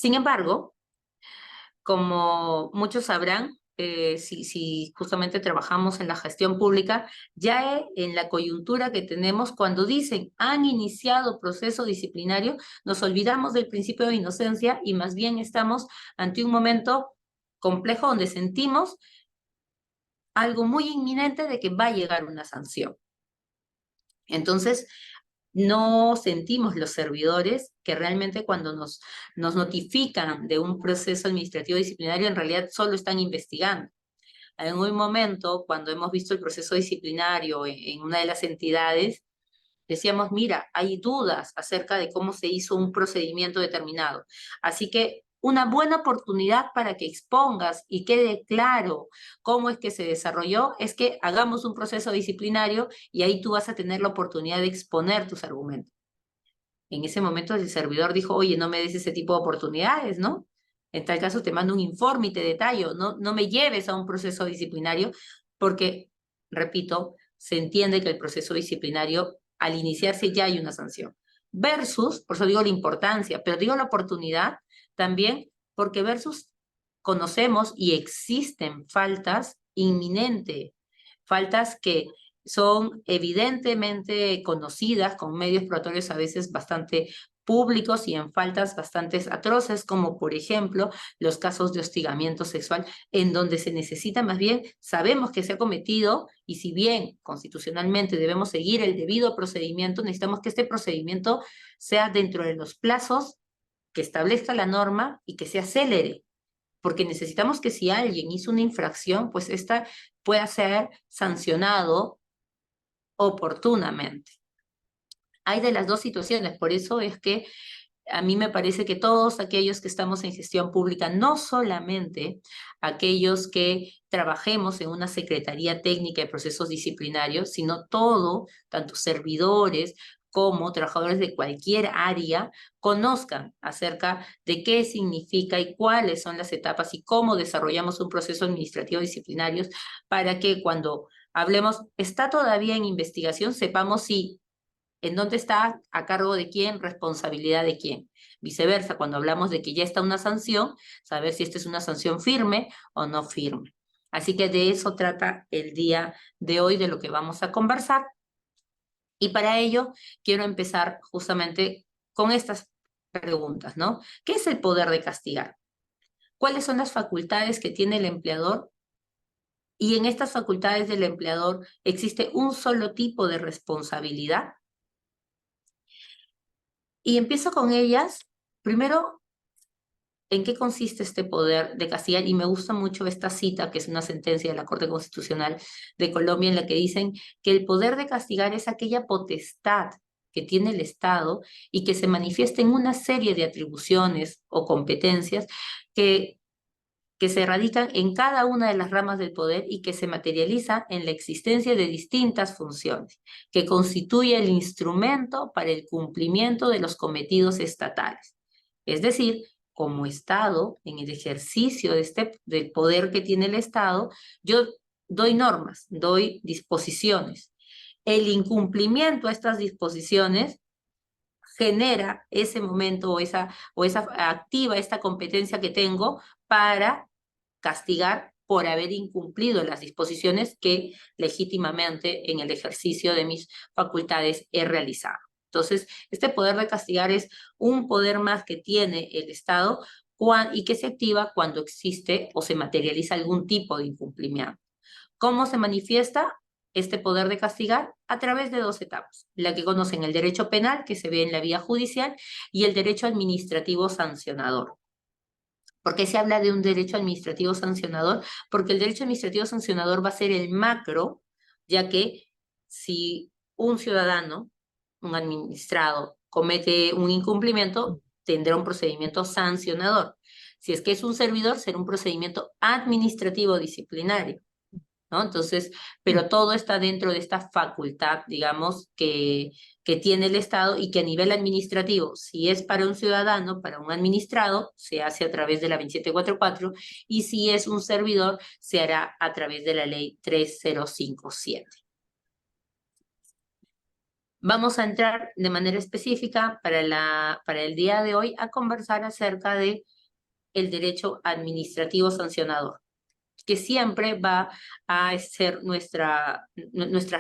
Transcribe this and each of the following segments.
Sin embargo, como muchos sabrán, si justamente trabajamos en la gestión pública, ya en la coyuntura que tenemos, cuando dicen han iniciado proceso disciplinario, nos olvidamos del principio de inocencia y más bien estamos ante un momento complejo donde sentimos algo muy inminente de que va a llegar una sanción. Entonces, no sentimos los servidores que realmente cuando nos notifican de un proceso administrativo disciplinario, en realidad solo están investigando. En un momento, cuando hemos visto el proceso disciplinario en una de las entidades, decíamos, mira, hay dudas acerca de cómo se hizo un procedimiento determinado. Así que una buena oportunidad para que expongas y quede claro cómo es que se desarrolló es que hagamos un proceso disciplinario y ahí tú vas a tener la oportunidad de exponer tus argumentos. En ese momento el servidor dijo, oye, no me des ese tipo de oportunidades, ¿no? En tal caso te mando un informe y te detallo, no me lleves a un proceso disciplinario porque, repito, se entiende que el proceso disciplinario al iniciarse ya hay una sanción. Versus, por eso digo la importancia, pero digo la oportunidad también porque versus conocemos y existen faltas inminentes, faltas que son evidentemente conocidas con medios probatorios a veces bastante públicos y en faltas bastante atroces, como por ejemplo los casos de hostigamiento sexual, en donde se necesita más bien, sabemos que se ha cometido y si bien constitucionalmente debemos seguir el debido procedimiento, necesitamos que este procedimiento sea dentro de los plazos que establezca la norma y que sea célere, porque necesitamos que si alguien hizo una infracción, pues esta pueda ser sancionado oportunamente. Hay de las dos situaciones, por eso es que a mí me parece que todos aquellos que estamos en gestión pública, no solamente aquellos que trabajemos en una secretaría técnica de procesos disciplinarios, sino todo, tanto servidores como trabajadores de cualquier área, conozcan acerca de qué significa y cuáles son las etapas y cómo desarrollamos un proceso administrativo disciplinario para que cuando hablemos, está todavía en investigación, sepamos si en dónde está, a cargo de quién, responsabilidad de quién. Viceversa, cuando hablamos de que ya está una sanción, saber si esta es una sanción firme o no firme. Así que de eso trata el día de hoy, de lo que vamos a conversar. Y para ello quiero empezar justamente con estas preguntas, ¿no? ¿Qué es el poder de castigar? ¿Cuáles son las facultades que tiene el empleador? Y en estas facultades del empleador, ¿existe un solo tipo de responsabilidad? Y empiezo con ellas. Primero, ¿en qué consiste este poder de castigar? Y me gusta mucho esta cita, que es una sentencia de la Corte Constitucional de Colombia, en la que dicen que el poder de castigar es aquella potestad que tiene el Estado y que se manifiesta en una serie de atribuciones o competencias que se radican en cada una de las ramas del poder y que se materializa en la existencia de distintas funciones, que constituye el instrumento para el cumplimiento de los cometidos estatales. Es decir, como Estado, en el ejercicio del poder que tiene el Estado, yo doy normas, doy disposiciones. El incumplimiento a estas disposiciones genera ese momento o esa activa esta competencia que tengo para castigar por haber incumplido las disposiciones que legítimamente en el ejercicio de mis facultades he realizado. Entonces, este poder de castigar es un poder más que tiene el Estado y que se activa cuando existe o se materializa algún tipo de incumplimiento. ¿Cómo se manifiesta este poder de castigar? A través de dos etapas. La que conocen el derecho penal, que se ve en la vía judicial, y el derecho administrativo sancionador. ¿Por qué se habla de un derecho administrativo sancionador? Porque el derecho administrativo sancionador va a ser el macro, ya que si un ciudadano, un administrado, comete un incumplimiento, tendrá un procedimiento sancionador. Si es que es un servidor, será un procedimiento administrativo disciplinario, ¿no? Entonces, pero todo está dentro de esta facultad, digamos, que tiene el Estado y que a nivel administrativo, si es para un ciudadano, para un administrado, se hace a través de la 2744 y si es un servidor, se hará a través de la ley 3057. Vamos a entrar de manera específica para el día de hoy a conversar acerca de el derecho administrativo sancionador, que siempre va a ser nuestras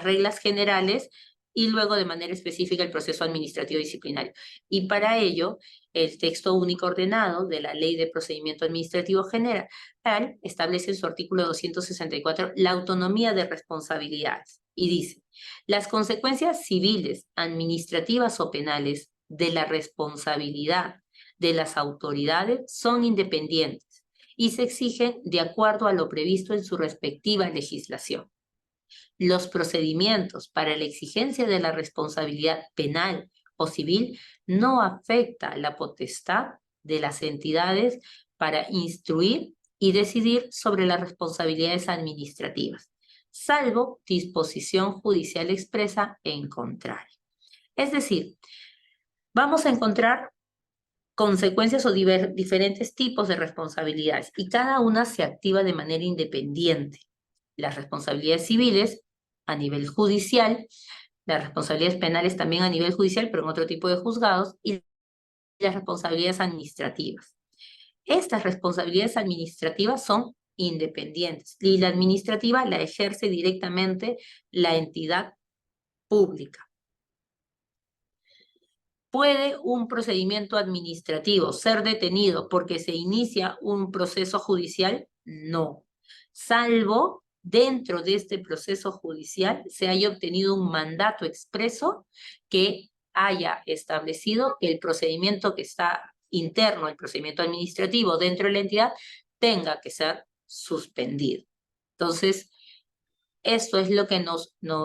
reglas generales y luego de manera específica el proceso administrativo disciplinario. Y para ello, el texto único ordenado de la Ley de Procedimiento Administrativo General establece en su artículo 264 la autonomía de responsabilidades y dice: las consecuencias civiles, administrativas o penales de la responsabilidad de las autoridades son independientes y se exigen de acuerdo a lo previsto en su respectiva legislación. Los procedimientos para la exigencia de la responsabilidad penal o civil no afecta la potestad de las entidades para instruir y decidir sobre las responsabilidades administrativas, salvo disposición judicial expresa en contrario. Es decir, vamos a encontrar consecuencias o diferentes tipos de responsabilidades y cada una se activa de manera independiente. Las responsabilidades civiles a nivel judicial, las responsabilidades penales también a nivel judicial, pero en otro tipo de juzgados, y las responsabilidades administrativas. Estas responsabilidades administrativas son independientes y la administrativa la ejerce directamente la entidad pública. ¿Puede un procedimiento administrativo ser detenido porque se inicia un proceso judicial? No, salvo dentro de este proceso judicial se haya obtenido un mandato expreso que haya establecido que el procedimiento que está interno, el procedimiento administrativo dentro de la entidad, tenga que ser suspendido. Entonces, esto es lo que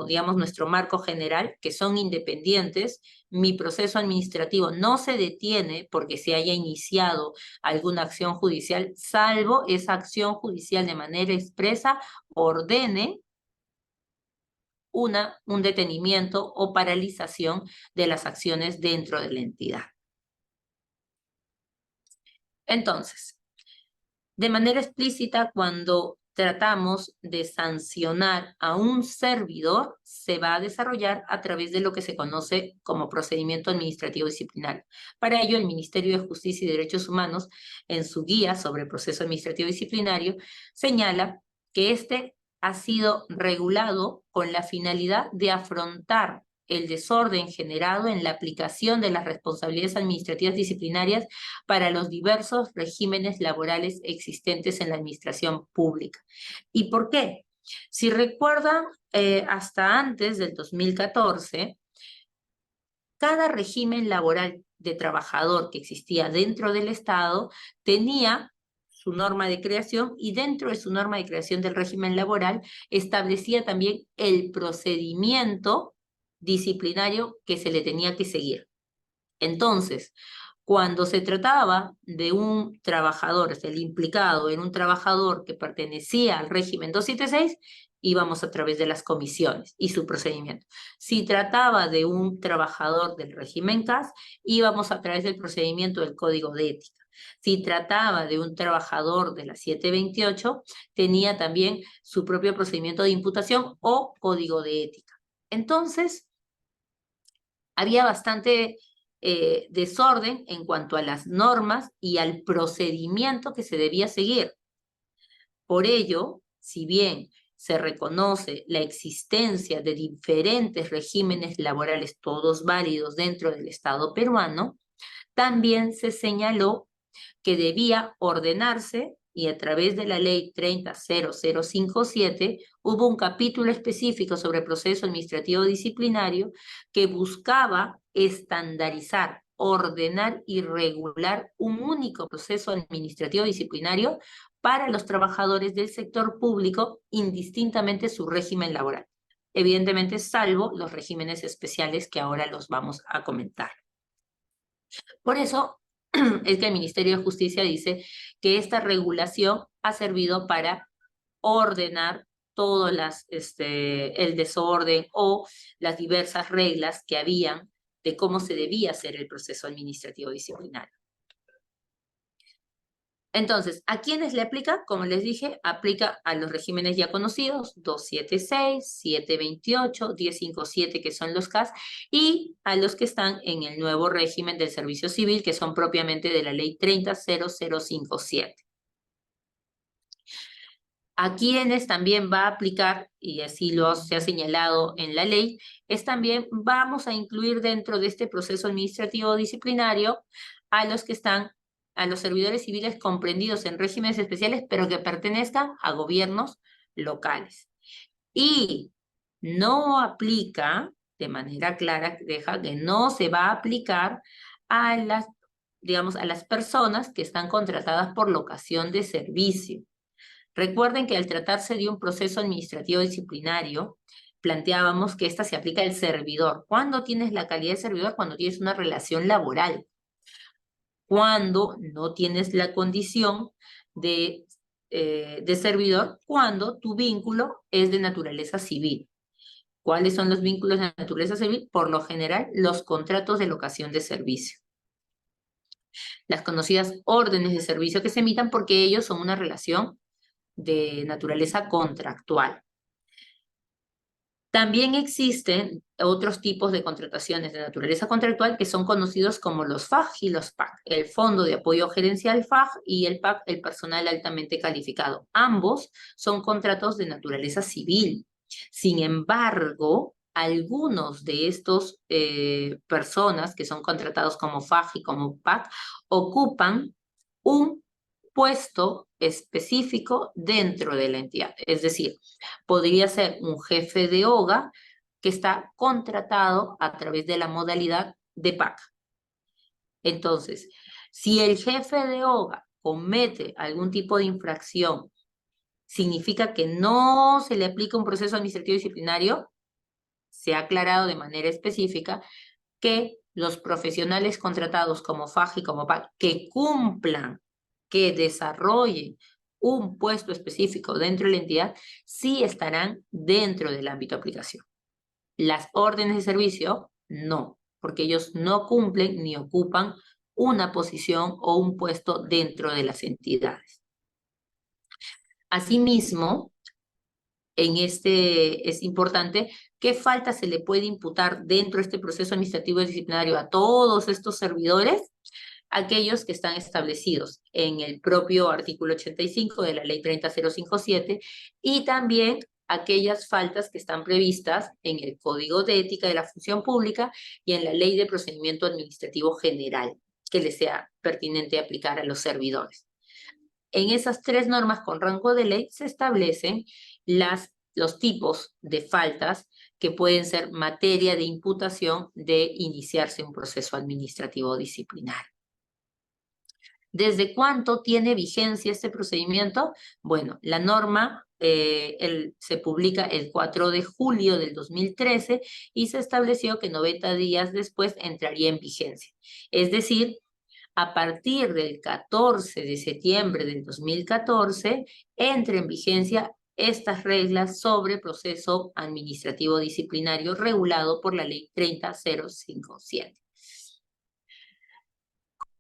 digamos, nuestro marco general, que son independientes. Mi proceso administrativo no se detiene porque se haya iniciado alguna acción judicial, salvo esa acción judicial de manera expresa ordene un detenimiento o paralización de las acciones dentro de la entidad. Entonces, de manera explícita, cuando tratamos de sancionar a un servidor, se va a desarrollar a través de lo que se conoce como procedimiento administrativo disciplinario. Para ello, el Ministerio de Justicia y Derechos Humanos, en su guía sobre proceso administrativo disciplinario, señala que este ha sido regulado con la finalidad de afrontar el desorden generado en la aplicación de las responsabilidades administrativas disciplinarias para los diversos regímenes laborales existentes en la administración pública. ¿Y por qué? Si recuerdan, hasta antes del 2014, cada régimen laboral de trabajador que existía dentro del Estado tenía su norma de creación y dentro de su norma de creación del régimen laboral establecía también el procedimiento disciplinario que se le tenía que seguir. Entonces, cuando se trataba de un trabajador, el implicado en un trabajador que pertenecía al régimen 276, íbamos a través de las comisiones y su procedimiento. Si trataba de un trabajador del régimen CAS, íbamos a través del procedimiento del Código de Ética. Si trataba de un trabajador de la 728, tenía también su propio procedimiento de imputación o Código de Ética. Entonces, había bastante desorden en cuanto a las normas y al procedimiento que se debía seguir. Por ello, si bien se reconoce la existencia de diferentes regímenes laborales, todos válidos dentro del Estado peruano, también se señaló que debía ordenarse y a través de la ley 30.0057 hubo un capítulo específico sobre proceso administrativo disciplinario que buscaba estandarizar, ordenar y regular un único proceso administrativo disciplinario para los trabajadores del sector público, indistintamente su régimen laboral. Evidentemente, salvo los regímenes especiales que ahora los vamos a comentar. Por eso es que el Ministerio de Justicia dice que esta regulación ha servido para ordenar todo el desorden o las diversas reglas que habían de cómo se debía hacer el proceso administrativo disciplinario. Entonces, ¿a quiénes le aplica? Como les dije, aplica a los regímenes ya conocidos, 276, 728, 1057, que son los CAS, y a los que están en el nuevo régimen del servicio civil, que son propiamente de la ley 30.0057. A quienes también va a aplicar, y así se ha señalado en la ley, es también vamos a incluir dentro de este proceso administrativo disciplinario a los que están, a los servidores civiles comprendidos en regímenes especiales, pero que pertenezcan a gobiernos locales. Y no aplica, de manera clara, deja que no se va a aplicar a las, digamos, a las personas que están contratadas por locación de servicio. Recuerden que al tratarse de un proceso administrativo disciplinario, planteábamos que esta se aplica al servidor. ¿Cuándo tienes la calidad de servidor? Cuando tienes una relación laboral. Cuando no tienes la condición de servidor, cuando tu vínculo es de naturaleza civil. ¿Cuáles son los vínculos de naturaleza civil? Por lo general, los contratos de locación de servicio. Las conocidas órdenes de servicio que se emitan porque ellos son una relación de naturaleza contractual. También existen otros tipos de contrataciones de naturaleza contractual que son conocidos como los FAG y los PAC, el Fondo de Apoyo Gerencial FAG y el PAC, el personal altamente calificado. Ambos son contratos de naturaleza civil. Sin embargo, algunos de estos personas que son contratados como FAG y como PAC ocupan un puesto específico dentro de la entidad. Es decir, podría ser un jefe de OGA que está contratado a través de la modalidad de PAC. Entonces, si el jefe de OGA comete algún tipo de infracción, significa que no se le aplica un proceso administrativo disciplinario. Se ha aclarado de manera específica que los profesionales contratados como FAG y como PAC que cumplan, que desarrollen un puesto específico dentro de la entidad, sí estarán dentro del ámbito de aplicación. Las órdenes de servicio, no, porque ellos no cumplen ni ocupan una posición o un puesto dentro de las entidades. Asimismo, en este es importante qué falta se le puede imputar dentro de este proceso administrativo disciplinario a todos estos servidores, aquellos que están establecidos en el propio artículo 85 de la ley 30.057 y también aquellas faltas que están previstas en el Código de Ética de la Función Pública y en la Ley de Procedimiento Administrativo General, que les sea pertinente aplicar a los servidores. En esas tres normas con rango de ley se establecen los tipos de faltas que pueden ser materia de imputación de iniciarse un proceso administrativo disciplinario. ¿Desde cuánto tiene vigencia este procedimiento? Bueno, la norma se publica el 4 de julio del 2013 y se estableció que 90 días después entraría en vigencia. Es decir, a partir del 14 de septiembre del 2014, entra en vigencia estas reglas sobre proceso administrativo disciplinario regulado por la ley 30.057.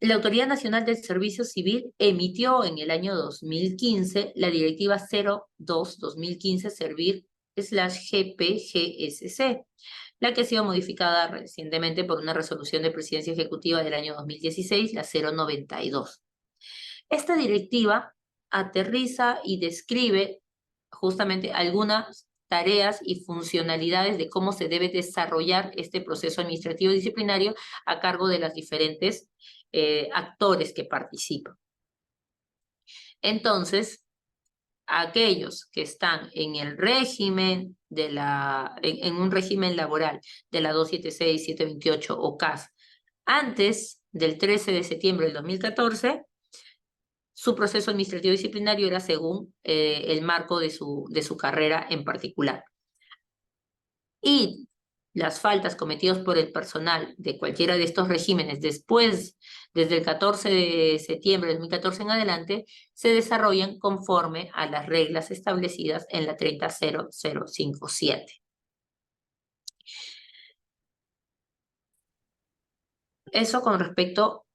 La Autoridad Nacional del Servicio Civil emitió en el año 2015 la Directiva 02-2015 Servir/GPGSC, la que ha sido modificada recientemente por una resolución de Presidencia Ejecutiva del año 2016, la 092. Esta directiva aterriza y describe justamente algunas tareas y funcionalidades de cómo se debe desarrollar este proceso administrativo disciplinario a cargo de las diferentes actores que participan. Entonces, aquellos que están en el régimen en un régimen laboral de la 276, 728 o CAS antes del 13 de septiembre del 2014, su proceso administrativo disciplinario era según el marco de su carrera en particular. Y las faltas cometidas por el personal de cualquiera de estos regímenes desde el 14 de septiembre de 2014 en adelante, se desarrollan conforme a las reglas establecidas en la 30.057. Eso con respecto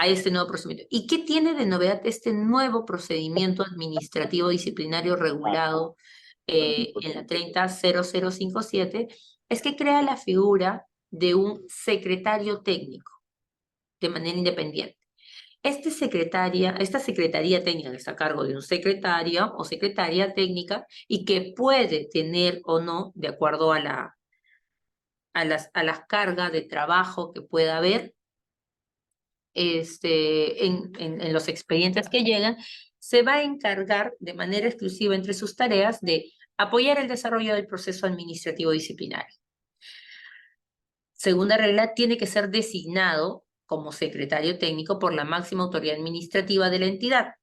a este nuevo procedimiento. ¿Y qué tiene de novedad este nuevo procedimiento administrativo disciplinario regulado en la 30.0057? Es que crea la figura de un secretario técnico de manera independiente. Esta secretaría técnica está a cargo de un secretario o secretaria técnica y que puede tener o no, de acuerdo a las cargas de trabajo que pueda haber en los expedientes que llegan, se va a encargar de manera exclusiva entre sus tareas de apoyar el desarrollo del proceso administrativo disciplinario. Segunda regla, tiene que ser designado como secretario técnico por la máxima autoridad administrativa de la entidad.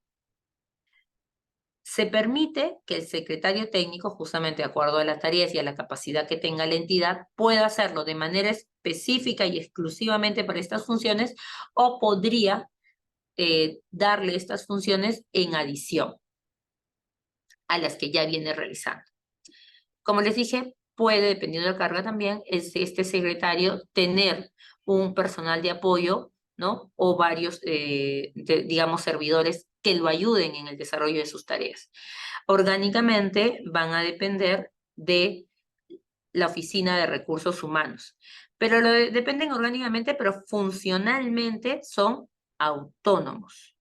Se permite que el secretario técnico, justamente de acuerdo a las tareas y a la capacidad que tenga la entidad, pueda hacerlo de manera específica y exclusivamente para estas funciones, o podría darle estas funciones en adición a las que ya viene realizando. Como les dije, puede, dependiendo de la carga también, este secretario tener un personal de apoyo, ¿no? O varios, digamos, servidores que lo ayuden en el desarrollo de sus tareas. Orgánicamente van a depender de la Oficina de Recursos Humanos, pero dependen orgánicamente, pero funcionalmente son autónomos.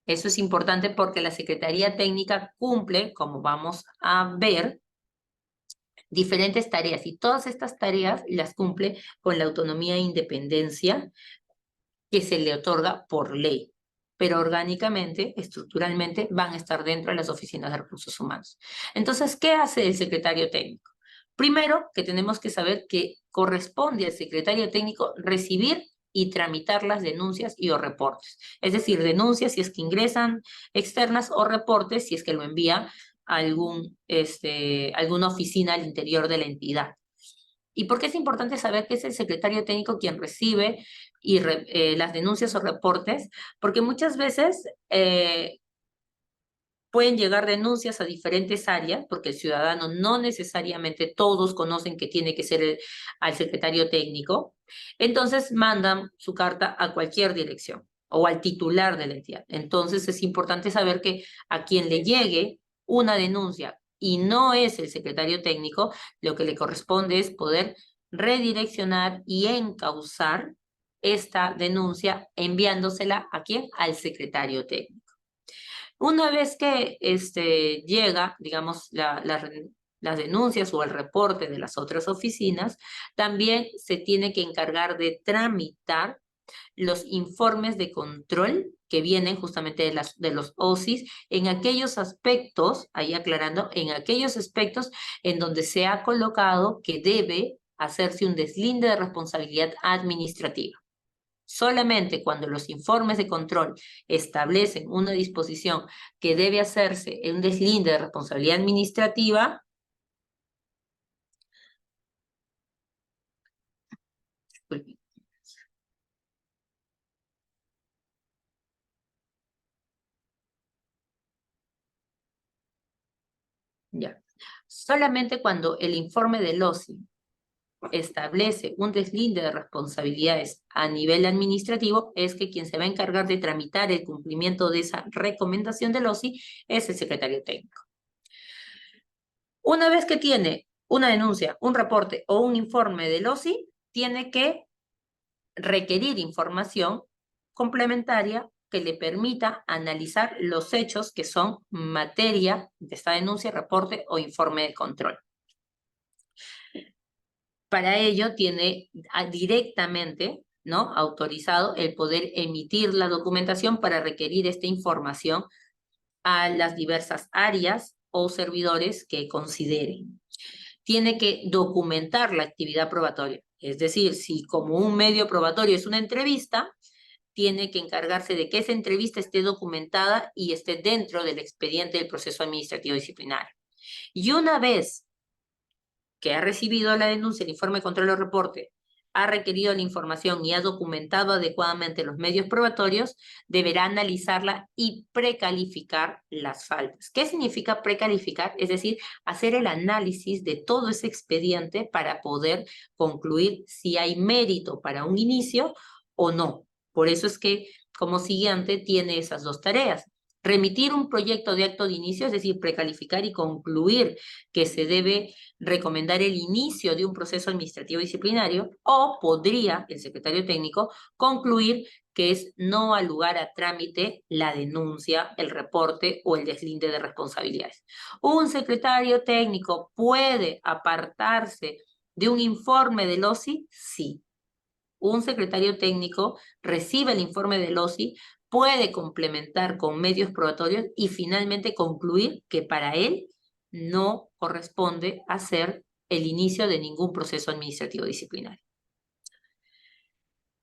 Eso es importante porque la Secretaría Técnica cumple, como vamos a ver, diferentes tareas, y todas estas tareas las cumple con la autonomía e independencia que se le otorga por ley, pero orgánicamente, estructuralmente, van a estar dentro de las oficinas de recursos humanos. Entonces, ¿qué hace el secretario técnico? Primero, que tenemos que saber que corresponde al secretario técnico recibir y tramitar las denuncias y o reportes. Es decir, denuncias si es que ingresan externas, o reportes si es que lo envía a alguna oficina al interior de la entidad. ¿Y por qué es importante saber que es el secretario técnico quien recibe las denuncias o reportes? Porque muchas veces pueden llegar denuncias a diferentes áreas, porque el ciudadano no necesariamente todos conocen que tiene que ser al secretario técnico. Entonces mandan su carta a cualquier dirección o al titular de la entidad. Entonces es importante saber que a quien le llegue una denuncia y no es el secretario técnico, lo que le corresponde es poder redireccionar y encauzar esta denuncia enviándosela ¿a quién? Al secretario técnico. Una vez que llega, digamos, las denuncias o el reporte de las otras oficinas, también se tiene que encargar de tramitar los informes de control que vienen justamente de los OSIs en aquellos aspectos, ahí aclarando, en aquellos aspectos en donde se ha colocado que debe hacerse un deslinde de responsabilidad administrativa. Solamente cuando los informes de control establecen una disposición que debe hacerse en un deslinde de responsabilidad administrativa, ya, solamente cuando el informe del OSI establece un deslinde de responsabilidades a nivel administrativo, es que quien se va a encargar de tramitar el cumplimiento de esa recomendación del OSI es el secretario técnico. Una vez que tiene una denuncia, un reporte o un informe del OSI, tiene que requerir información complementaria que le permita analizar los hechos que son materia de esta denuncia, reporte o informe de control. Para ello tiene directamente, ¿no?, autorizado el poder emitir la documentación para requerir esta información a las diversas áreas o servidores que consideren. Tiene que documentar la actividad probatoria. Es decir, si como un medio probatorio es una entrevista, tiene que encargarse de que esa entrevista esté documentada y esté dentro del expediente del proceso administrativo disciplinario. Y una vez que ha recibido la denuncia, el informe de control o reporte, ha requerido la información y ha documentado adecuadamente los medios probatorios, deberá analizarla y precalificar las faltas. ¿Qué significa precalificar? Es decir, hacer el análisis de todo ese expediente para poder concluir si hay mérito para un inicio o no. Por eso es que como siguiente tiene esas dos tareas. Remitir un proyecto de acto de inicio, es decir, precalificar y concluir que se debe recomendar el inicio de un proceso administrativo disciplinario, o podría el secretario técnico concluir que es no al lugar a trámite la denuncia, el reporte o el deslinde de responsabilidades. Un secretario técnico puede apartarse de un informe del OSI, sí. Un secretario técnico recibe el informe del OSI, puede complementar con medios probatorios y finalmente concluir que para él no corresponde hacer el inicio de ningún proceso administrativo disciplinario.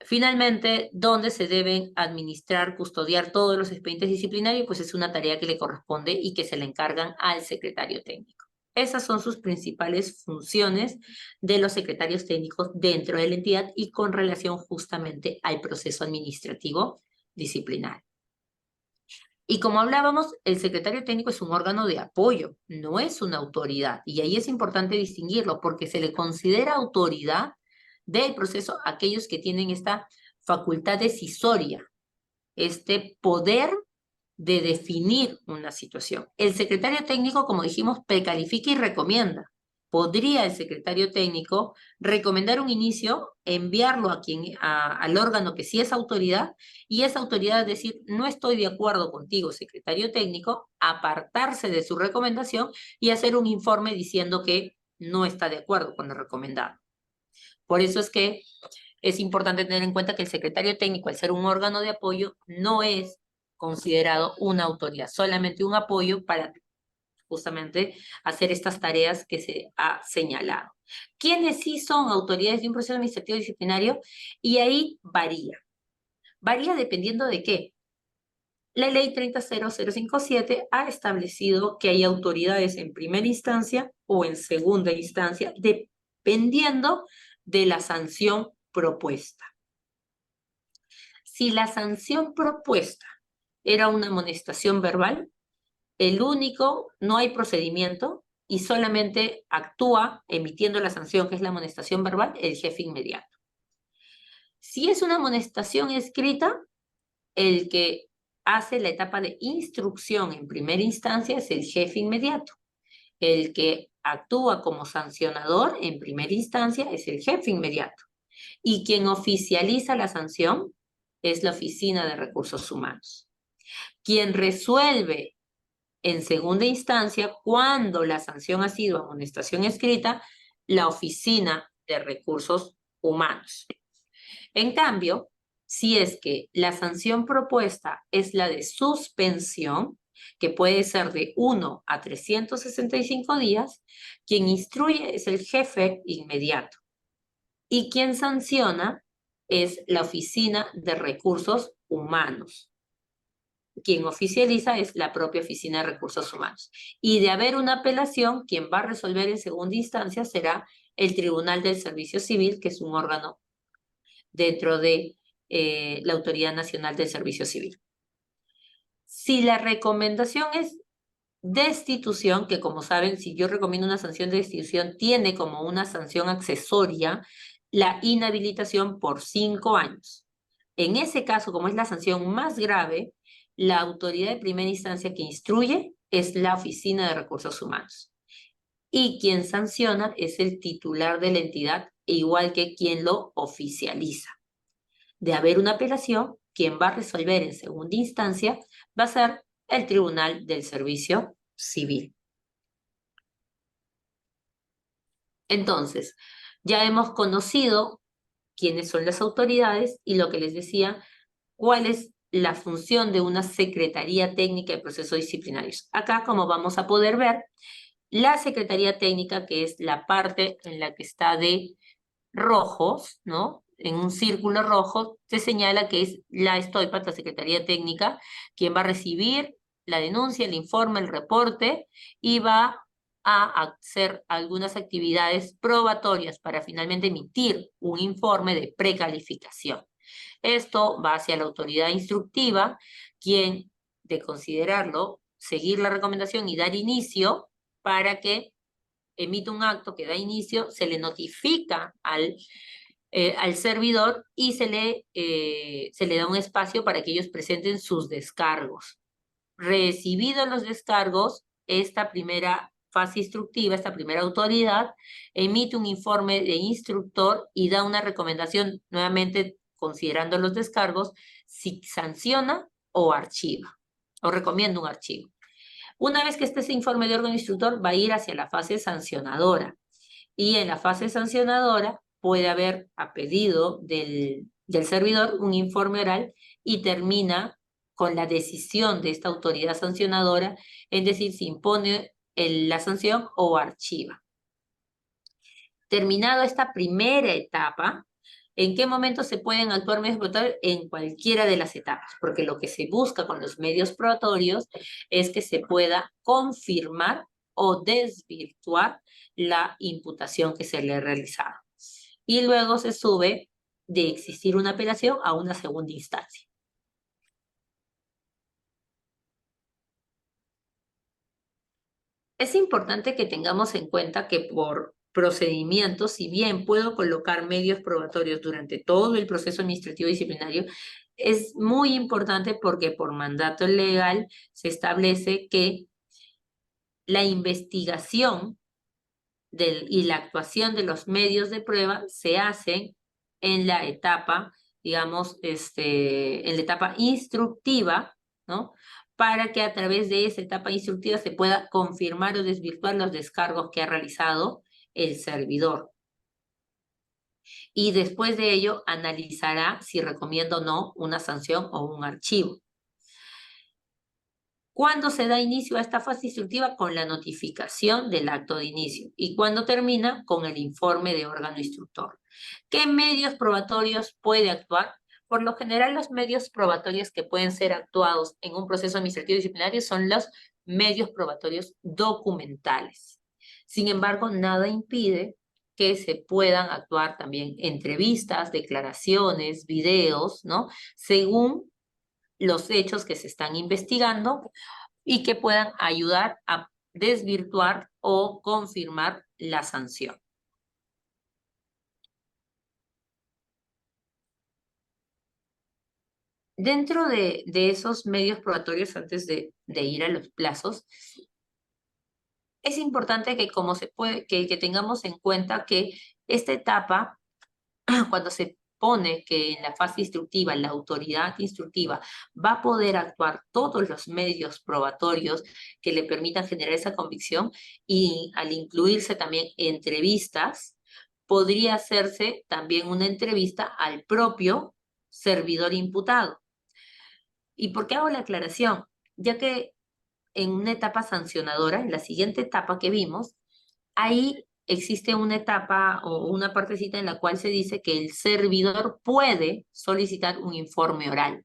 Finalmente, ¿dónde se deben administrar, custodiar todos los expedientes disciplinarios? Pues es una tarea que le corresponde y que se le encargan al secretario técnico. Esas son sus principales funciones de los secretarios técnicos dentro de la entidad y con relación justamente al proceso administrativo disciplinario. Y como hablábamos, el secretario técnico es un órgano de apoyo, no es una autoridad. Y ahí es importante distinguirlo porque se le considera autoridad del proceso a aquellos que tienen esta facultad decisoria, este poder de definir una situación. El secretario técnico, como dijimos, precalifica y recomienda. Podría el secretario técnico recomendar un inicio, enviarlo al órgano que sí es autoridad, y esa autoridad decir, no estoy de acuerdo contigo, secretario técnico, apartarse de su recomendación y hacer un informe diciendo que no está de acuerdo con lo recomendado. Por eso es que es importante tener en cuenta que el secretario técnico, al ser un órgano de apoyo, no es considerado una autoridad, solamente un apoyo para justamente hacer estas tareas que se ha señalado. ¿Quiénes sí son autoridades de un proceso administrativo disciplinario? Y ahí varía. Varía dependiendo de qué. La ley 30.0057 ha establecido que hay autoridades en primera instancia o en segunda instancia, dependiendo de la sanción propuesta. Si la sanción propuesta era una amonestación verbal, no hay procedimiento y solamente actúa emitiendo la sanción, que es la amonestación verbal, el jefe inmediato. Si es una amonestación escrita, el que hace la etapa de instrucción en primera instancia es el jefe inmediato. El que actúa como sancionador en primera instancia es el jefe inmediato. Y quien oficializa la sanción es la Oficina de Recursos Humanos. Quien resuelve en segunda instancia, cuando la sanción ha sido amonestación escrita, la Oficina de Recursos Humanos. En cambio, si es que la sanción propuesta es la de suspensión, que puede ser de 1 a 365 días, quien instruye es el jefe inmediato. Y quien sanciona es la Oficina de Recursos Humanos. Quien oficializa es la propia Oficina de Recursos Humanos. Y de haber una apelación, quien va a resolver en segunda instancia será el Tribunal del Servicio Civil, que es un órgano dentro de la Autoridad Nacional del Servicio Civil. Si la recomendación es destitución, que como saben, si yo recomiendo una sanción de destitución, tiene como una sanción accesoria la inhabilitación por 5 años. En ese caso, como es la sanción más grave, la autoridad de primera instancia que instruye es la Oficina de Recursos Humanos. Y quien sanciona es el titular de la entidad, igual que quien lo oficializa. De haber una apelación, quien va a resolver en segunda instancia va a ser el Tribunal del Servicio Civil. Entonces, ya hemos conocido quiénes son las autoridades y lo que les decía, cuál es la función de una Secretaría Técnica de Procesos Disciplinarios. Acá, como vamos a poder ver, la Secretaría Técnica, que es la parte en la que está de rojos, ¿no? En un círculo rojo se señala que es la STOIPAT, la Secretaría Técnica, quien va a recibir la denuncia, el informe, el reporte y va a hacer algunas actividades probatorias para finalmente emitir un informe de precalificación. Esto va hacia la autoridad instructiva, quien, de considerarlo, seguir la recomendación y dar inicio para que emite un acto que da inicio, se le notifica al al servidor y se le da un espacio para que ellos presenten sus descargos. Recibidos los descargos, esta primera fase instructiva, esta primera autoridad, emite un informe de instructor y da una recomendación, nuevamente considerando los descargos, si sanciona o archiva, o recomienda un archivo. Una vez que esté ese informe de órgano instructor, va a ir hacia la fase sancionadora. Y en la fase sancionadora puede haber, a pedido del servidor, un informe oral y termina con la decisión de esta autoridad sancionadora, es decir, si impone la sanción o archiva. Terminado esta primera etapa, ¿en qué momento se pueden actuar medios probatorios? En cualquiera de las etapas, porque lo que se busca con los medios probatorios es que se pueda confirmar o desvirtuar la imputación que se le ha realizado. Y luego se sube de existir una apelación a una segunda instancia. Es importante que tengamos en cuenta que por procedimientos, si bien puedo colocar medios probatorios durante todo el proceso administrativo disciplinario, es muy importante porque por mandato legal se establece que la investigación y la actuación de los medios de prueba se hacen en la etapa, digamos, en la etapa instructiva, ¿no? Para que a través de esa etapa instructiva se pueda confirmar o desvirtuar los descargos que ha realizado el servidor. Y después de ello analizará si recomienda o no una sanción o un archivo. ¿Cuándo se da inicio a esta fase instructiva? Con la notificación del acto de inicio. ¿Y cuándo termina? Con el informe de órgano instructor. ¿Qué medios probatorios puede actuar? Por lo general, los medios probatorios que pueden ser actuados en un proceso administrativo disciplinario son los medios probatorios documentales. Sin embargo, nada impide que se puedan actuar también entrevistas, declaraciones, videos, ¿no? Según los hechos que se están investigando y que puedan ayudar a desvirtuar o confirmar la sanción. Dentro de esos medios probatorios, antes de ir a los plazos, es importante que como se puede, que tengamos en cuenta que esta etapa, cuando se pone que en la fase instructiva la autoridad instructiva va a poder actuar todos los medios probatorios que le permitan generar esa convicción, y al incluirse también entrevistas, podría hacerse también una entrevista al propio servidor imputado. ¿Y por qué hago la aclaración? Ya que en una etapa sancionadora, en la siguiente etapa que vimos, ahí existe una etapa o una partecita en la cual se dice que el servidor puede solicitar un informe oral.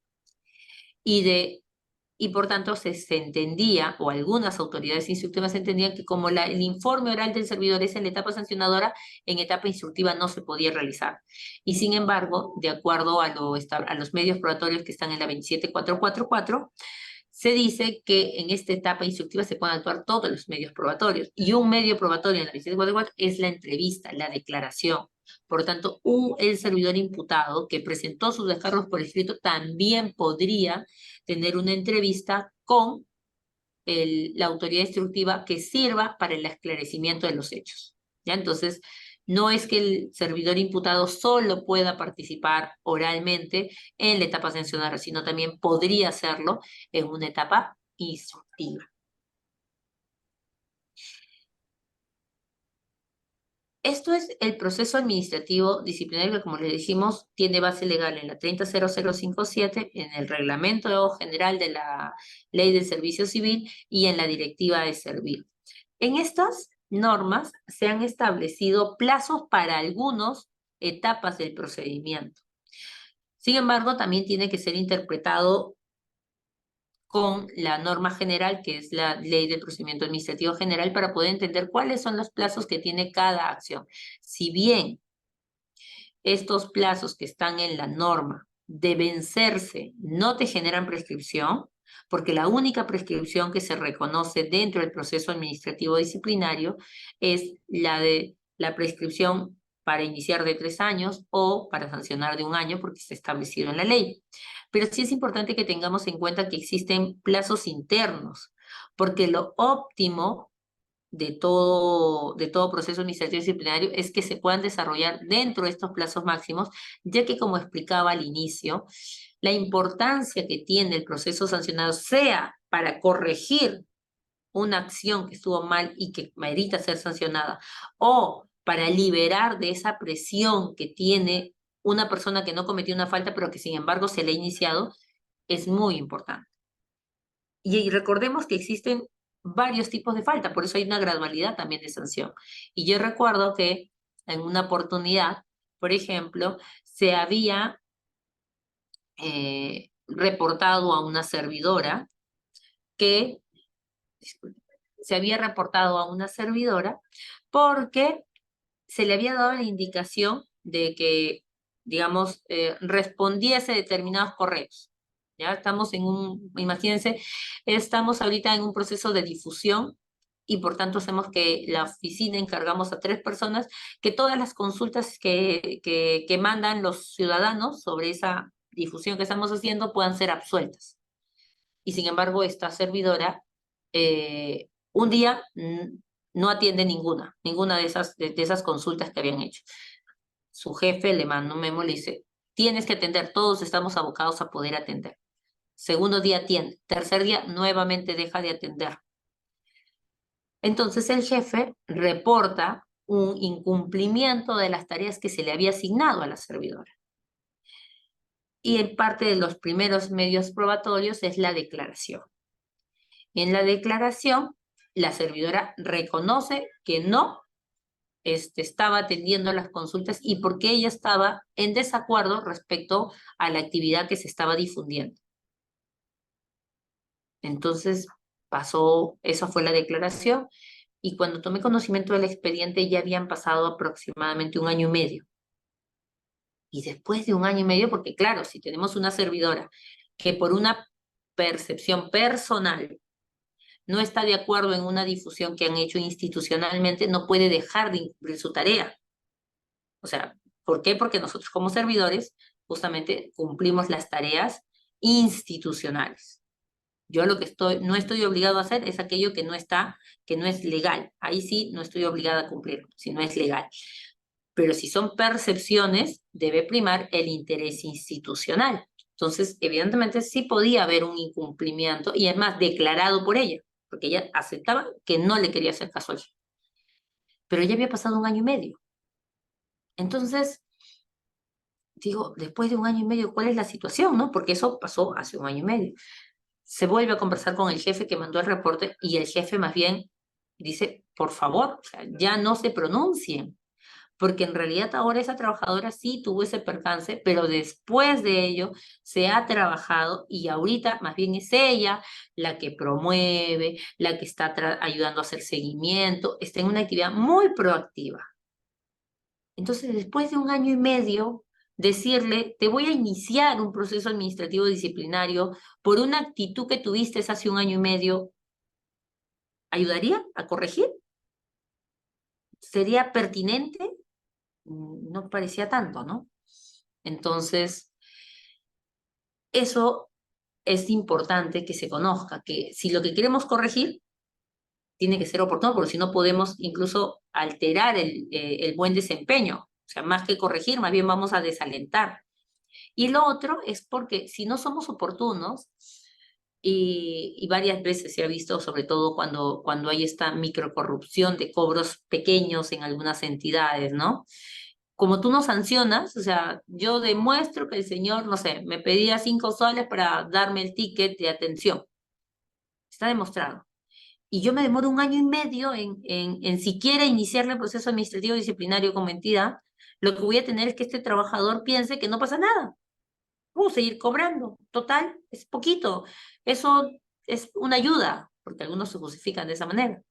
Y por tanto se entendía, o algunas autoridades instructivas entendían que como el informe oral del servidor es en la etapa sancionadora, en etapa instructiva no se podía realizar. Y sin embargo, de acuerdo a los medios probatorios que están en la 27444, se dice que en esta etapa instructiva se pueden actuar todos los medios probatorios. Y un medio probatorio en la 27444 es la entrevista, la declaración. Por tanto, el servidor imputado que presentó sus descargos por escrito también podría tener una entrevista con la autoridad instructiva que sirva para el esclarecimiento de los hechos. ¿Ya? Entonces, no es que el servidor imputado solo pueda participar oralmente en la etapa sancionadora, sino también podría hacerlo en una etapa instructiva. Esto es el proceso administrativo disciplinario que, como les dijimos, tiene base legal en la 30.0057, en el Reglamento General de la Ley del Servicio Civil y en la Directiva de Servir. En estas normas se han establecido plazos para algunas etapas del procedimiento. Sin embargo, también tiene que ser interpretado con la norma general, que es la Ley del Procedimiento Administrativo General, para poder entender cuáles son los plazos que tiene cada acción. Si bien estos plazos que están en la norma de vencerse no te generan prescripción, porque la única prescripción que se reconoce dentro del proceso administrativo disciplinario es la de la prescripción para iniciar de 3 años o para sancionar de 1 año porque está establecido en la ley. Pero sí es importante que tengamos en cuenta que existen plazos internos, porque lo óptimo de todo proceso administrativo disciplinario es que se puedan desarrollar dentro de estos plazos máximos, ya que como explicaba al inicio, la importancia que tiene el proceso sancionado, sea para corregir una acción que estuvo mal y que merita ser sancionada, o para liberar de esa presión que tiene una persona que no cometió una falta, pero que sin embargo se le ha iniciado, es muy importante. Y recordemos que existen varios tipos de falta, por eso hay una gradualidad también de sanción. Y yo recuerdo que en una oportunidad, por ejemplo, se había reportado a una servidora que, disculpe, se había reportado a una servidora porque se le había dado la indicación de que, digamos, respondiese determinados correos. Ya estamos imagínense, estamos ahorita en un proceso de difusión y por tanto hacemos que la oficina encargamos a 3 personas que todas las consultas que mandan los ciudadanos sobre esa difusión que estamos haciendo puedan ser absueltas. Y sin embargo, esta servidora un día no atiende ninguna de esas consultas que habían hecho. Su jefe le manda un memo y le dice, tienes que atender, todos estamos abocados a poder atender. Segundo día atiende, tercer día nuevamente deja de atender. Entonces el jefe reporta un incumplimiento de las tareas que se le había asignado a la servidora. Y en parte de los primeros medios probatorios es la declaración. En la declaración, la servidora reconoce que no estaba atendiendo las consultas y porque ella estaba en desacuerdo respecto a la actividad que se estaba difundiendo. Entonces pasó, esa fue la declaración, y cuando tomé conocimiento del expediente ya habían pasado aproximadamente 1 año y medio. Y después de 1 año y medio, porque claro, si tenemos una servidora que por una percepción personal no está de acuerdo en una difusión que han hecho institucionalmente, no puede dejar de cumplir su tarea. O sea, ¿por qué? Porque nosotros como servidores justamente cumplimos las tareas institucionales. Yo lo que no estoy obligado a hacer es aquello que no es legal. Ahí sí no estoy obligada a cumplir, si no es legal. Pero si son percepciones, debe primar el interés institucional. Entonces, evidentemente sí podía haber un incumplimiento y además declarado por ella, porque ella aceptaba que no le quería hacer caso al jefe. Pero ya había pasado 1 año y medio. Entonces, digo, después de 1 año y medio, ¿cuál es la situación, no? Porque eso pasó hace 1 año y medio. Se vuelve a conversar con el jefe que mandó el reporte y el jefe más bien dice, por favor, o sea, ya no se pronuncien, porque en realidad ahora esa trabajadora sí tuvo ese percance, pero después de ello se ha trabajado y ahorita más bien es ella la que promueve, la que está ayudando a hacer seguimiento, está en una actividad muy proactiva. Entonces, después de 1 año y medio, decirle, te voy a iniciar un proceso administrativo disciplinario por una actitud que tuviste hace 1 año y medio, ¿ayudaría a corregir? ¿Sería pertinente? No parecía tanto, ¿no? Entonces, eso es importante que se conozca, que si lo que queremos corregir, tiene que ser oportuno, porque si no podemos incluso alterar el buen desempeño. O sea, más que corregir, más bien vamos a desalentar. Y lo otro es porque si no somos oportunos, y varias veces se ha visto, sobre todo cuando hay esta microcorrupción de cobros pequeños en algunas entidades, ¿no? Como tú no sancionas, o sea, yo demuestro que el señor, no sé, me pedía 5 soles para darme el ticket de atención. Está demostrado. Y yo me demoro 1 año y medio en siquiera iniciar el proceso administrativo disciplinario como entidad, lo que voy a tener es que este trabajador piense que no pasa nada. Puedo seguir cobrando. Total, es poquito. Eso es una ayuda, porque algunos se justifican de esa manera.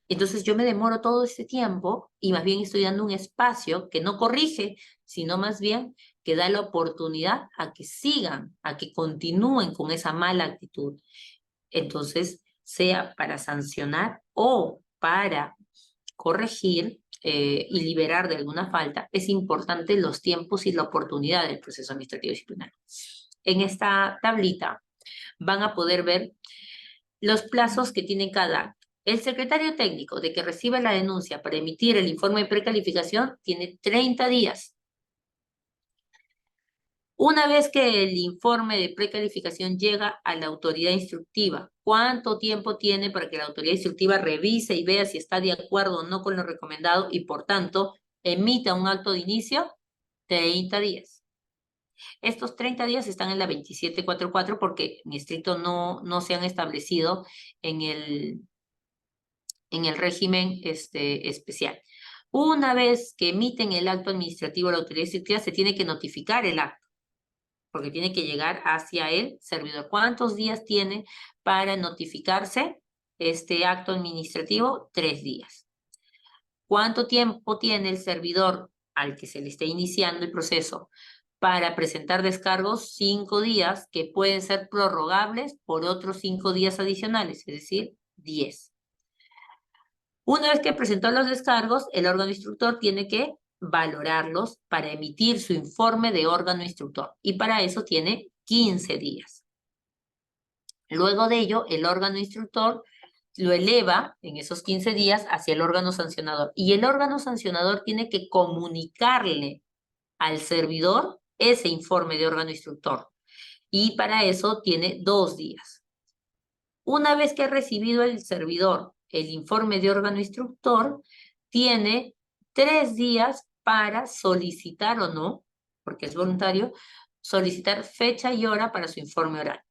Entonces yo me demoro todo ese tiempo y más bien estoy dando un espacio que no corrige, sino más bien que da la oportunidad a que sigan, a que continúen con esa mala actitud. Entonces, sea para sancionar o para corregir, y liberar de alguna falta, es importante los tiempos y la oportunidad del proceso administrativo disciplinario. En esta tablita van a poder ver los plazos que tiene cada acto. El secretario técnico de que recibe la denuncia para emitir el informe de precalificación tiene 30 días. Una vez que el informe de precalificación llega a la autoridad instructiva, ¿cuánto tiempo tiene para que la autoridad instructiva revise y vea si está de acuerdo o no con lo recomendado y, por tanto, emita un acto de inicio? 30 días. Estos 30 días están en la 2744 porque en estricto no se han establecido en el régimen especial. Una vez que emiten el acto administrativo a la autoridad instructiva, se tiene que notificar el acto, porque tiene que llegar hacia el servidor. ¿Cuántos días tiene para notificarse este acto administrativo? 3 días. ¿Cuánto tiempo tiene el servidor al que se le esté iniciando el proceso para presentar descargos? 5 días, que pueden ser prorrogables por otros 5 días adicionales, es decir, 10. Una vez que presentó los descargos, el órgano instructor tiene que valorarlos para emitir su informe de órgano instructor, y para eso tiene 15 días. Luego de ello, el órgano instructor lo eleva en esos 15 días hacia el órgano sancionador, y el órgano sancionador tiene que comunicarle al servidor ese informe de órgano instructor, y para eso tiene 2 días. Una vez que ha recibido el servidor el informe de órgano instructor, tiene 3 días para solicitar o no, porque es voluntario, solicitar fecha y hora para su informe oral.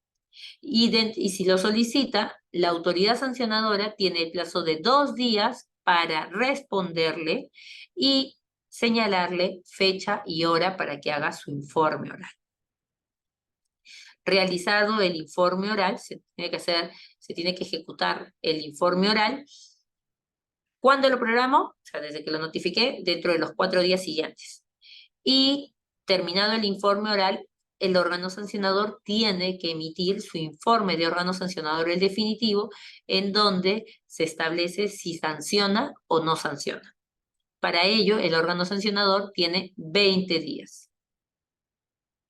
Y si lo solicita, la autoridad sancionadora tiene el plazo de 2 días para responderle y señalarle fecha y hora para que haga su informe oral. Realizado el informe oral, se tiene que ejecutar el informe oral. ¿Cuándo lo programo? O sea, desde que lo notifiqué, dentro de los 4 días siguientes. Y terminado el informe oral, el órgano sancionador tiene que emitir su informe de órgano sancionador, el definitivo, en donde se establece si sanciona o no sanciona. Para ello, el órgano sancionador tiene 20 días.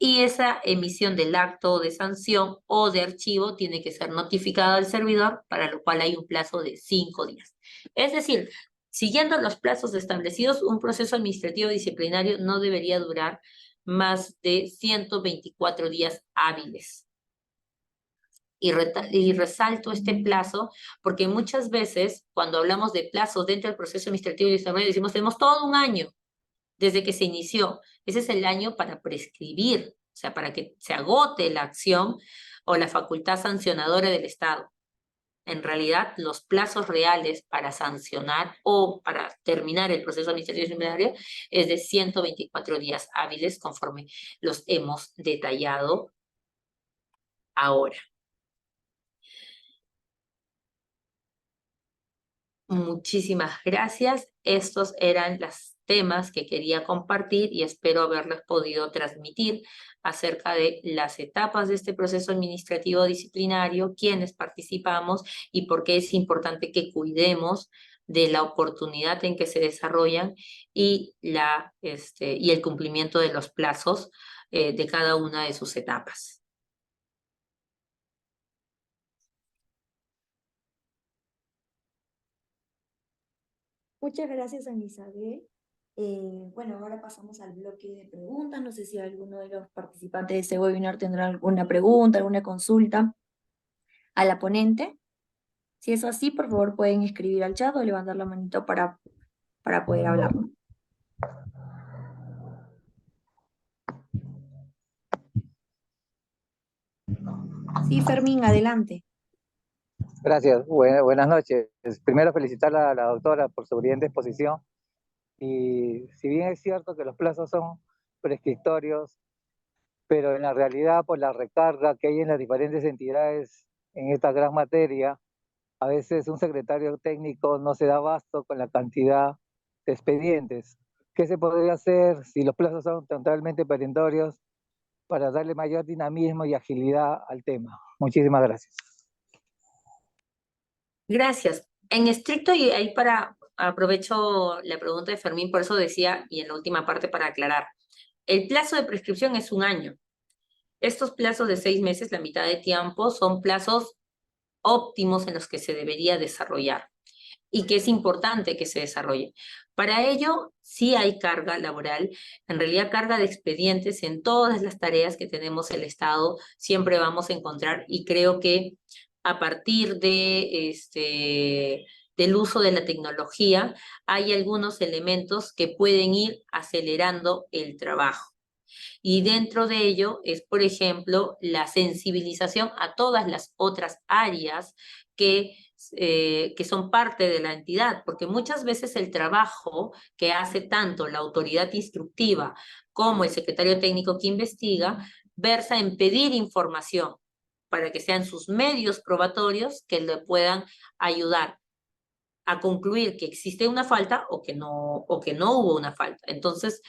Y esa emisión del acto de sanción o de archivo tiene que ser notificada al servidor, para lo cual hay un plazo de 5 días. Es decir, siguiendo los plazos establecidos, un proceso administrativo disciplinario no debería durar más de 124 días hábiles. Y resalto este plazo porque muchas veces, cuando hablamos de plazos dentro del proceso administrativo disciplinario, decimos, tenemos todo un año desde que se inició. Ese es el año para prescribir, o sea, para que se agote la acción o la facultad sancionadora del Estado. En realidad, los plazos reales para sancionar o para terminar el proceso administrativo disciplinario es de 124 días hábiles, conforme los hemos detallado ahora. Muchísimas gracias. Estos eran los temas que quería compartir y espero haberles podido transmitir acerca de las etapas de este proceso administrativo disciplinario, quiénes participamos y por qué es importante que cuidemos de la oportunidad en que se desarrollan y el cumplimiento de los plazos de cada una de sus etapas. Muchas gracias, Ana Isabel. Bueno, ahora pasamos al bloque de preguntas. No sé si alguno de los participantes de este webinar tendrá alguna pregunta, alguna consulta a la ponente. Si es así, por favor pueden escribir al chat o levantar la manito para poder hablar. Sí, Fermín, adelante. Gracias, buenas noches. Primero felicitar a la doctora por su brillante exposición. Y si bien es cierto que los plazos son prescriptorios, pero en la realidad, por la recarga que hay en las diferentes entidades en esta gran materia, a veces un secretario técnico no se da abasto con la cantidad de expedientes. ¿Qué se podría hacer si los plazos son totalmente perentorios para darle mayor dinamismo y agilidad al tema? Muchísimas gracias. Gracias. En estricto, y ahí para aprovecho la pregunta de Fermín, por eso decía, y en la última parte para aclarar, el plazo de prescripción es 1 año. Estos plazos de 6 meses, la mitad de tiempo, son plazos óptimos en los que se debería desarrollar y que es importante que se desarrolle. Para ello, sí hay carga laboral, en realidad carga de expedientes en todas las tareas que tenemos el Estado, siempre vamos a encontrar, y creo que a partir del uso de la tecnología, hay algunos elementos que pueden ir acelerando el trabajo. Y dentro de ello es, por ejemplo, la sensibilización a todas las otras áreas que son parte de la entidad, porque muchas veces el trabajo que hace tanto la autoridad instructiva como el secretario técnico que investiga, versa en pedir información para que sean sus medios probatorios que le puedan ayudar a concluir que existe una falta o que no hubo una falta. Entonces,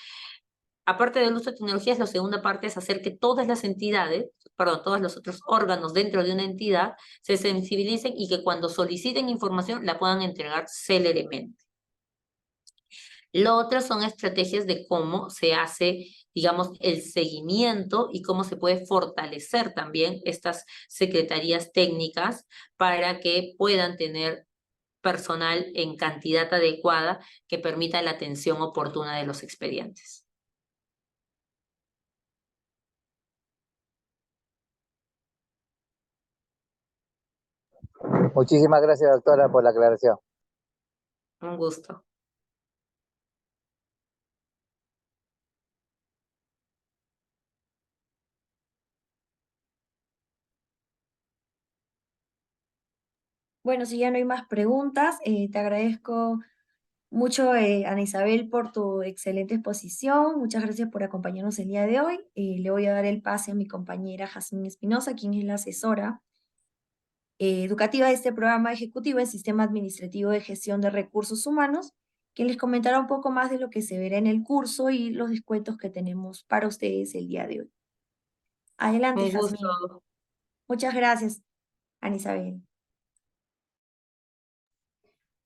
aparte del uso de tecnologías, la segunda parte es hacer que todas las entidades, perdón, todos los otros órganos dentro de una entidad se sensibilicen y que cuando soliciten información la puedan entregar céleremente. Lo otro son estrategias de cómo se hace, digamos, el seguimiento y cómo se puede fortalecer también estas secretarías técnicas para que puedan tener personal en cantidad adecuada que permita la atención oportuna de los expedientes. Muchísimas gracias, doctora, por la aclaración. Un gusto. Bueno, si ya no hay más preguntas, te agradezco mucho, Ana Isabel, por tu excelente exposición. Muchas gracias por acompañarnos el día de hoy. Le voy a dar el pase a mi compañera Jazmín Espinosa, quien es la asesora educativa de este programa ejecutivo en Sistema Administrativo de Gestión de Recursos Humanos, que les comentará un poco más de lo que se verá en el curso y los descuentos que tenemos para ustedes el día de hoy. Adelante, Un Jazmín. gusto. Muchas gracias, Ana Isabel.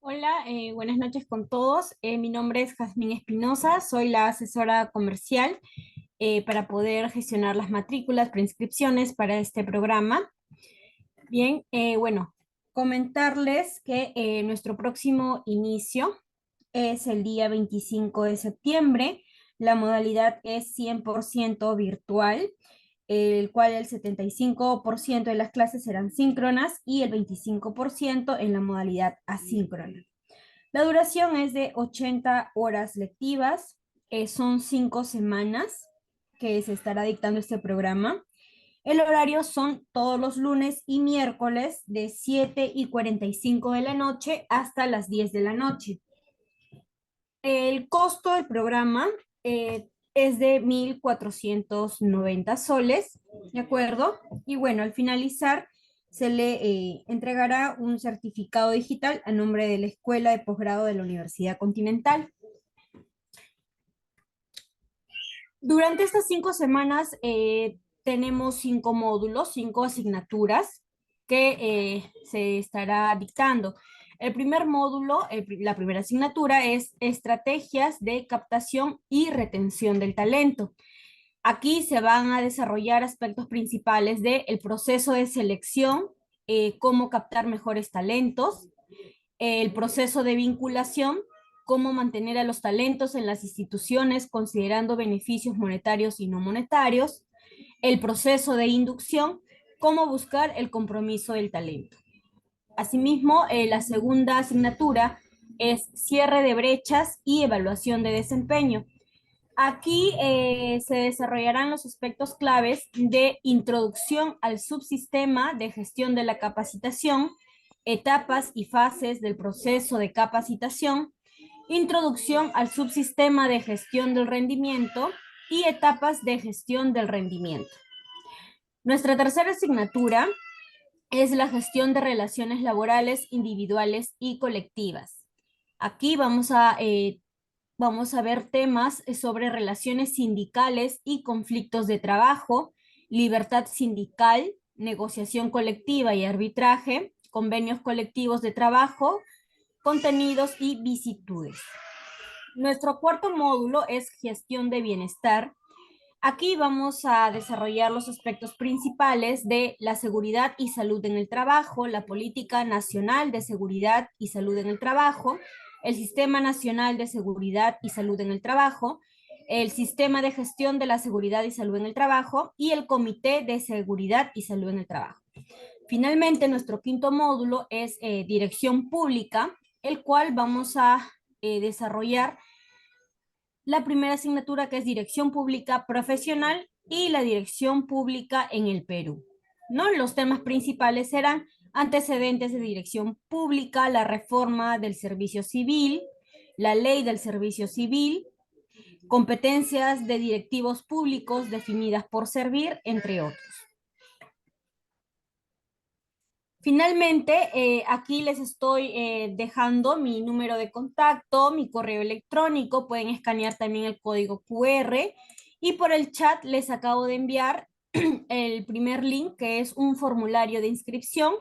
Hola, buenas noches con todos. Mi nombre es Jazmín Espinosa, soy la asesora comercial para poder gestionar las matrículas, preinscripciones para este programa. Bien, bueno, comentarles que nuestro próximo inicio es el día 25 de septiembre. La modalidad es 100% virtual, el cual el 75% de las clases serán síncronas y el 25% en la modalidad asíncrona. La duración es de 80 horas lectivas, son 5 semanas que se estará dictando este programa. El horario son todos los lunes y miércoles de 7:45 de la noche hasta las 10 de la noche. El costo del programa es de 1.490 soles, ¿de acuerdo? Y bueno, al finalizar se le entregará un certificado digital a nombre de la Escuela de Posgrado de la Universidad Continental. Durante estas 5 semanas tenemos 5 módulos, 5 asignaturas que se estará dictando. El primer módulo, la primera asignatura es estrategias de captación y retención del talento. Aquí se van a desarrollar aspectos principales del proceso de selección, cómo captar mejores talentos, el proceso de vinculación, cómo mantener a los talentos en las instituciones considerando beneficios monetarios y no monetarios, el proceso de inducción, cómo buscar el compromiso del talento. Asimismo, la segunda asignatura es cierre de brechas y evaluación de desempeño. Aquí se desarrollarán los aspectos claves de introducción al subsistema de gestión de la capacitación, etapas y fases del proceso de capacitación, introducción al subsistema de gestión del rendimiento y etapas de gestión del rendimiento. Nuestra tercera asignatura es la gestión de relaciones laborales individuales y colectivas. Aquí vamos a ver temas sobre relaciones sindicales y conflictos de trabajo, libertad sindical, negociación colectiva y arbitraje, convenios colectivos de trabajo, contenidos y vicisitudes. Nuestro cuarto módulo es gestión de bienestar. Aquí vamos a desarrollar los aspectos principales de la seguridad y salud en el trabajo, la política nacional de seguridad y salud en el trabajo, el sistema nacional de seguridad y salud en el trabajo, el sistema de gestión de la seguridad y salud en el trabajo y el comité de seguridad y salud en el trabajo. Finalmente, nuestro quinto módulo es dirección pública, el cual vamos a desarrollar la primera asignatura, que es dirección pública profesional, y la dirección pública en el Perú, ¿no? Los temas principales serán antecedentes de dirección pública, la reforma del servicio civil, la ley del servicio civil, competencias de directivos públicos definidas por servir, entre otros. Finalmente, aquí les estoy dejando mi número de contacto, mi correo electrónico, pueden escanear también el código QR, y por el chat les acabo de enviar el primer link, que es un formulario de inscripción.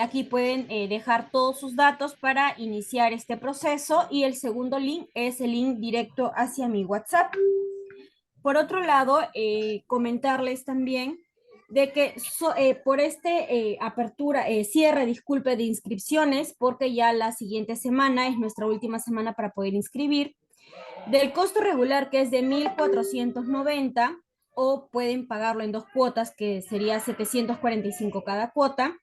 Aquí pueden dejar todos sus datos para iniciar este proceso, y el segundo link es el link directo hacia mi WhatsApp. Por otro lado, comentarles también de que por cierre, disculpe, de inscripciones, porque ya la siguiente semana es nuestra última semana para poder inscribir, del costo regular, que es de 1.490, o pueden pagarlo en 2 cuotas, que sería 745 cada cuota,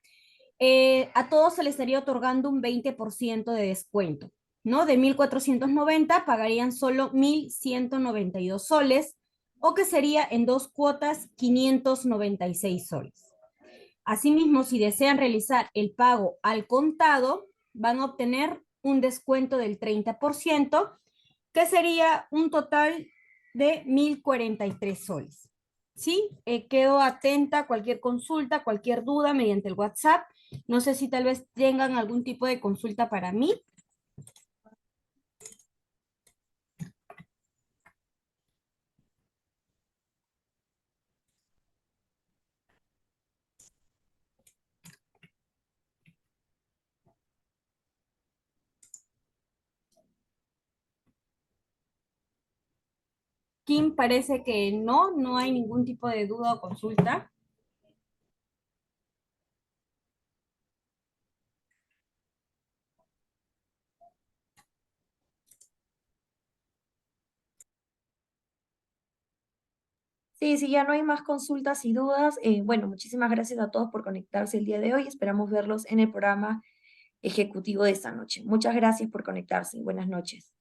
a todos se les estaría otorgando un 20% de descuento, ¿no? De 1.490 pagarían solo 1.192 soles, o que sería en 2 cuotas 596 soles. Asimismo, si desean realizar el pago al contado, van a obtener un descuento del 30%, que sería un total de 1.043 soles. ¿Sí? Quedo atenta a cualquier consulta, cualquier duda mediante el WhatsApp. No sé si tal vez tengan algún tipo de consulta para mí. Kim, parece que no hay ningún tipo de duda o consulta. Sí, sí, ya no hay más consultas y dudas. Bueno, muchísimas gracias a todos por conectarse el día de hoy. Esperamos verlos en el programa ejecutivo de esta noche. Muchas gracias por conectarse. Buenas noches.